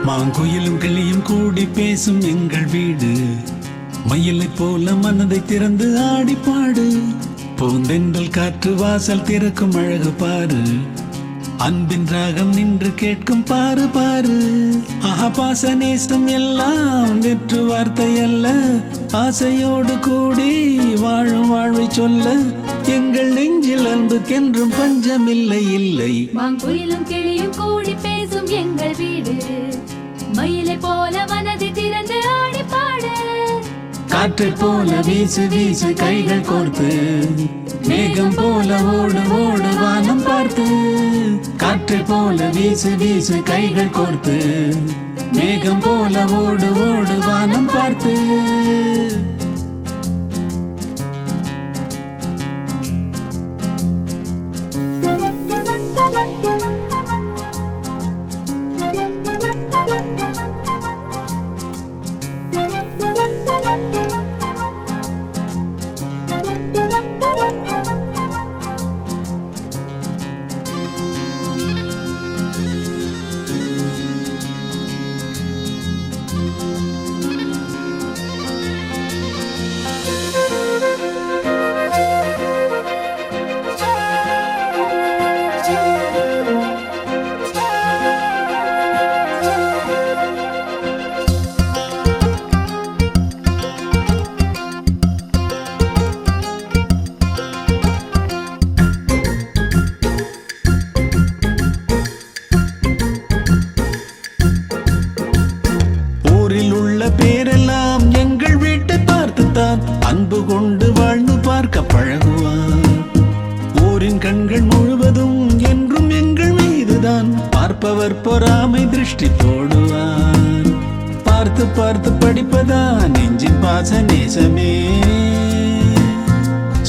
மாங்குயிலும் கிளியும் கூடி பேசும் எங்கள் வீடு, மயிலை போல மனதை திறந்து ஆடி பாடு. பூந்தென்றல் காற்று வாசல் திறக்கும் அழகு பாரு, அன்பின் ராகம் நின்று கேட்கும் பாரு பாரு. ஆஹா பாச நேசம் எல்லாம் வெற்று வார்த்தை அல்ல, ஆசையோடு கூடி வாழும் வாழ்வை சொல்ல எங்கள் நெஞ்சில் அன்புக்கென்றும் பஞ்சம் இல்லை இல்லை. மாங்குயிலும் கிளியும் கூடி பேசும் எங்கள் வீடு, மயிலை போல மனதை திறந்து ஆடி பாடு. காற்றை போல வீசு வீசு கைகள் கோர்த்து, மேகம் போல ஓடு ஓடு வானம் பார்த்து. காற்றை போல வீசு வீசு கைகள் கோர்த்து, மேகம் போல ஓடு ஓடு வானம் பார்த்து. பேரெல்லாம் எங்கள் வீட்டை பார்த்துத்தான் அன்பு கொண்டு வாழ்ந்து பார்க்க பழகுவான். ஊரின் கண்கள் முழுவதும் என்றும் எங்கள் மீதுதான், பார்ப்பவர் பொறாமை திருஷ்டி போடுவான். பார்த்து பார்த்து படிப்பதா நெஞ்சின் பாச நேசமே,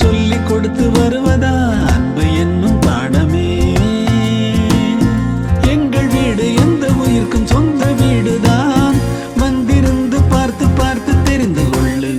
சொல்லிக் கொடுத்து வருவதா அன்பு என்னும் பாடமே. எங்கள் வீடு எந்த உயிர்க்கும் சொந்த வீடுதான், வந்திருந்து பார்த்து பார்த்து தெரிந்து கொள்ளு.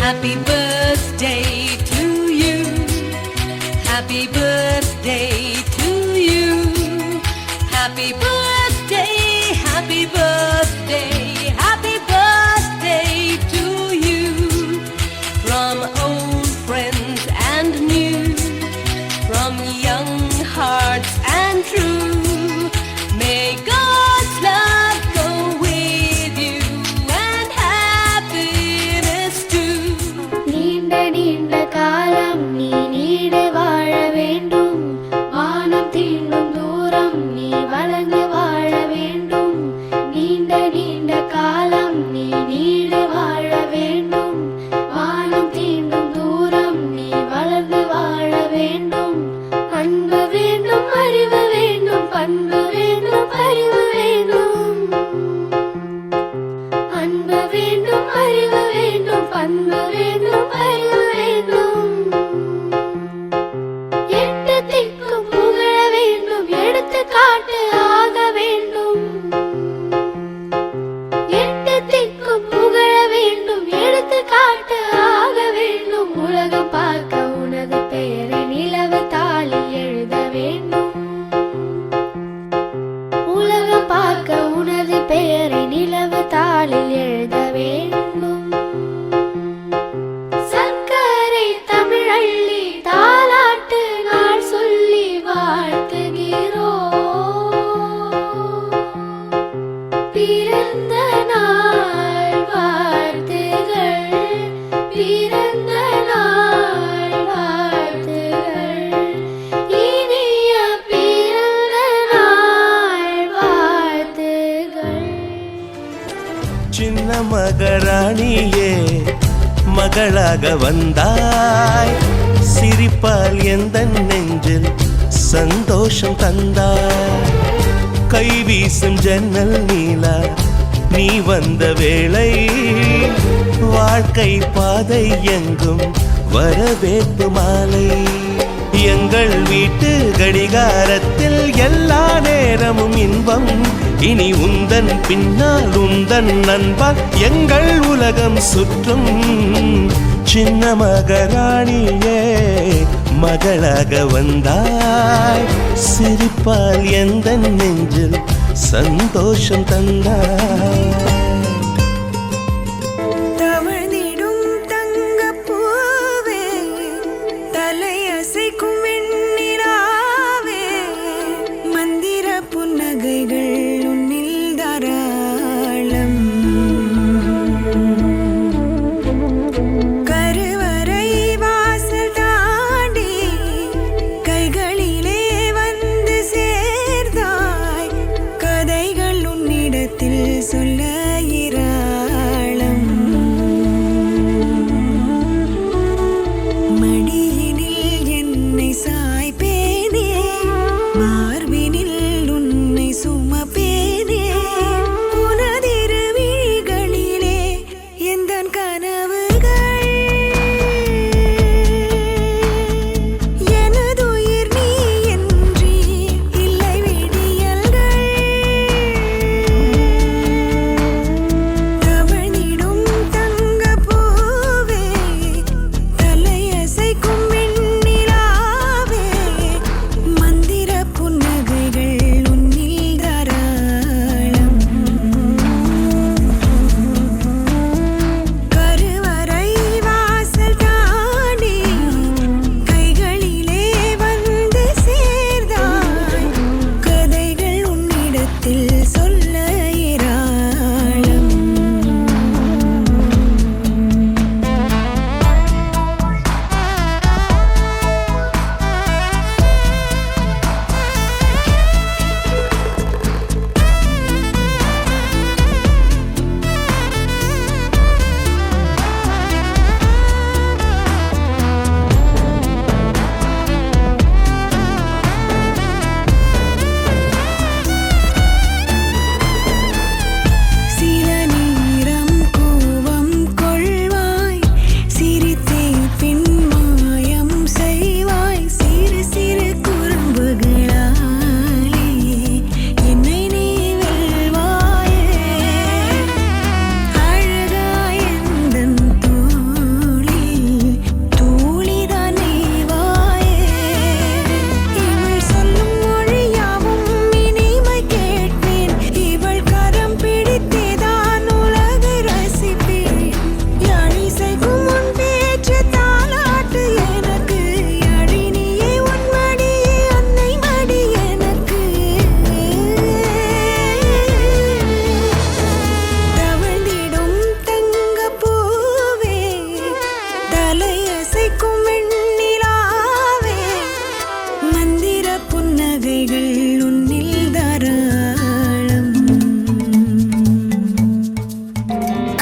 Happy birthday to you. Happy birthday to you. Happy birthday, happy birthday, happy birthday to you. From old friends and new, from young hearts and true, may God's love go with you and happiness too. நீண்ட நீண்ட காலம் நீ need வாழ வேண்டும், வானம் தீண்டும் தூரம் நீ வளர்ந்து வாழ வேண்டும். நீண்ட நீண்ட காலம் நீ நீடு வாழ வேண்டும், வானம் தீண்டும் தூரம் நீ வளர்ந்து வாழ வேண்டும். அன்பு வேண்டும், அறிவு வேண்டும், பண்பு வேண்டும், அறிவு வேண்டும். அன்பு வேண்டும், அறிவு வேண்டும், பண்பு வேண்டும், அறிவு வேண்டும். எட்டு திக்கும் புகழ வேண்டும், எடுத்துக்காட்டு ஆக வேண்டும். எட்டு திக்கும் புகழ வேண்டும், எடுத்துக்காட்டு ஆக வேண்டும். உலகம் பார்க்க உனது பெயரை நிலவு தாளில் எழுத வேண்டும். உலகம் பார்க்க உனது பெயரை நிலவு தாளில் எழுத வேண்டும். சர்க்கரை தமிழள்ளி தாலாட்டு நாள் சொல்லி வாழ்த்துகிறோம். பிறந்த நாள் வாழ்த்துகள், பிறந்த நாள் வாழ்த்துகள், இனிய பிறந்த நாள் வாழ்த்துகள். சின்ன மகராணியே மகளாக வந்தாய், சிரிப்பால் எந்த நெஞ்சில் சந்தோஷம் தந்தாய். கை வீசும் ஜன்னல் நீலா நீ வந்த வேளை, வாழ்க்கை பாதை எங்கும் வரவேற்பு மாலை. எங்கள் வீட்டு கடிகாரத்தில் எல்லா நேரமும் இன்பம், இனி உந்தன் பின்னால் உந்தன் நண்பால் எங்கள் உலகம் சுற்றும். சின்ன மகராணியே மகளாக வந்தாய், சிரிப்பால் எந்த நெஞ்சில் சந்தோஷம் தந்தாய். தவழ்ந்திடும் தங்கப்பூவே, தலையசைக்கும் வெண்ணிலாவே, மந்திர புன்னகைகள் உன்னில் தாராளம். கருவறை வாசல் தாண்டி கைகளிலே வந்து சேர்ந்தாய், கதைகள் உன்னிடத்தில் சொல்ல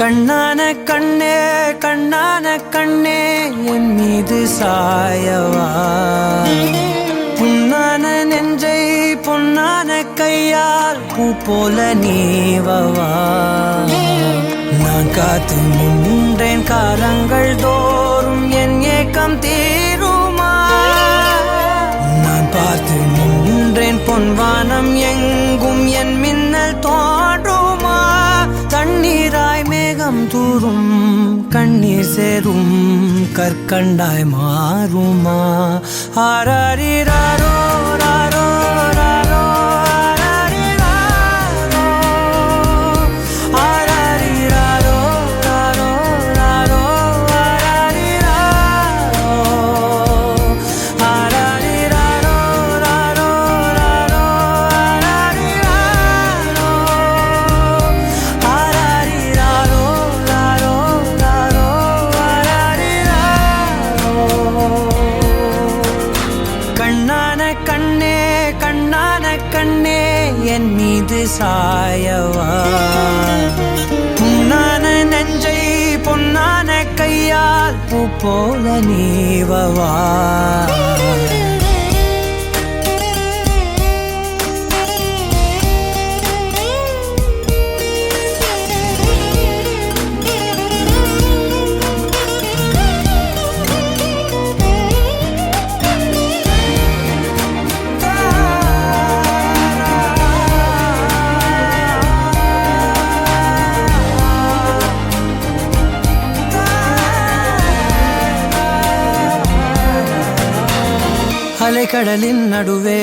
கண்ணான கண்ணே கண்ணான கண்ணே என் மீது சாயவா புண்ணான நெஞ்சை பொன்னான கையால் பூ போல நீவவா நான் காத்து நின்றேன் காலங்கள் தோறும் என் ஏக்கம் தீருமா நான் பார்த்து நின்றேன் பொன்வானம் எங்கும் என் மின்னல் தோன்றுமா தண்ணீராய் மேகம் தூரும் கண்ணீர் சேரும் கற்கண்டாய் மாறுமா ஆராரிராரோ ராரோ ராரோ ஆராரிராரோ ராரோ ராரோ ஆராரிராரோ ராரோ ராரோ ஆராரிராரோ ராரோ ராரோ கண்ணான கண்ணே கண்ணான கண்ணே என் மீது சாயவா புண்ணான நெஞ்சை பொன்னான கையால் பூ போல நீவவா அலைக்கடலின் நடுவே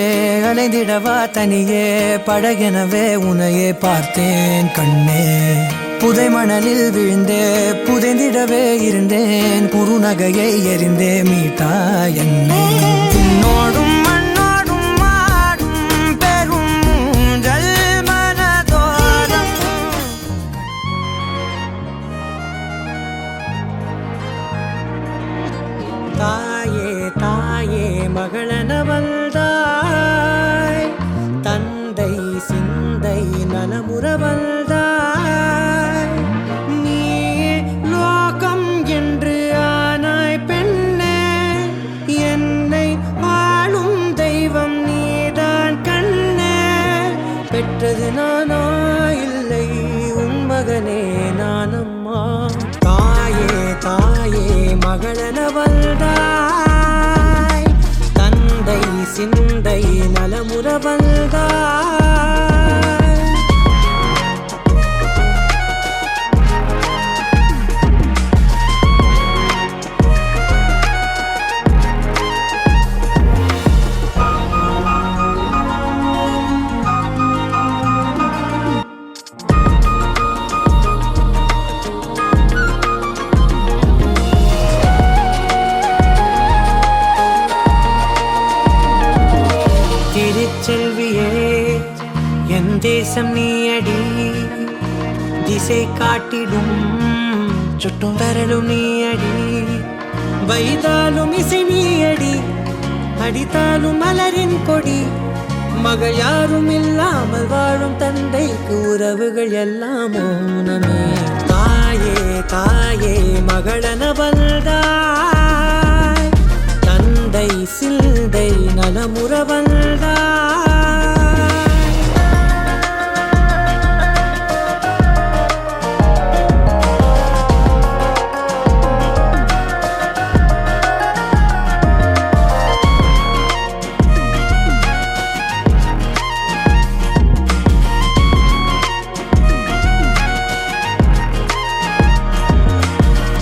அலைந்திடவா தனியே படகெனவே உனையே பார்த்தேன் கண்ணே புதை மணலில் விழுந்தே புதைந்திடவே இருந்தேன் குறுநகையை எறிந்தே மீட்டா என்னை உன்னோடும் மண்ணோடும் மாடும் பெரும் ஊஞ்சல் மனதோரம் தாயே தாயே மகளன வந்தாய் தந்தை சிந்தை நலமுற வந்தாய் நீயே லோகம் என்று ஆனாய் பெண்ணே என்னை ஆளும் தெய்வம் நீதான் கண்ணே பெற்றது நானா இல்லை உன் மகனே நானம்மா தாயே தாயே மகளன வந்தாய் தந்தை சிந்தை நலமுற வந்தாய் திருச்செல்வியே என் தேசம் நீயடி திசை காட்டிடும் சுட்டும் வரலும் நீயடி வைதாலும் இசை நீயடி அடித்தாலும் மலரின் கொடி மகள் யாரும் இல்லாமல் வாழும் தந்தைக்கு உறவுகள் எல்லாம் மௌனமே தாயே தாயே மகளன வந்தாய் தந்தை சிந்தை நலமுற வந்தாய்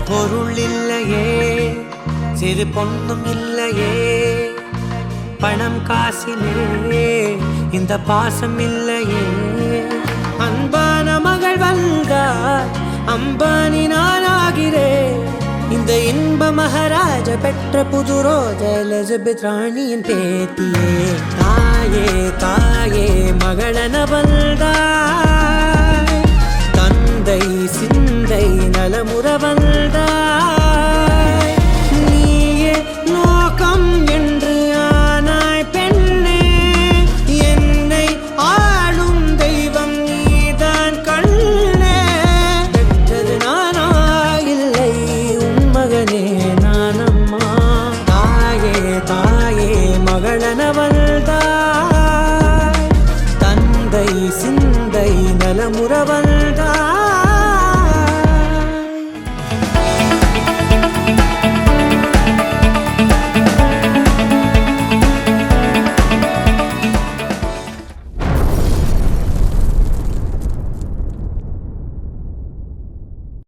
பொருள் இல்லையே சிறு பொண்ணும் இல்லையே பணம் காசிலே இந்த பாசம் இல்லையே அன்பான மகள் வந்தார் அம்பானி நானாகிறேன் இந்த இன்ப மகாராஜ பெற்ற புது ரோஜ எலிசபெத் ராணியின் பேத்தியே தாயே தாயே மகளன வந்தாய் தந்தை சிந்தை நலமுற வந்தாய்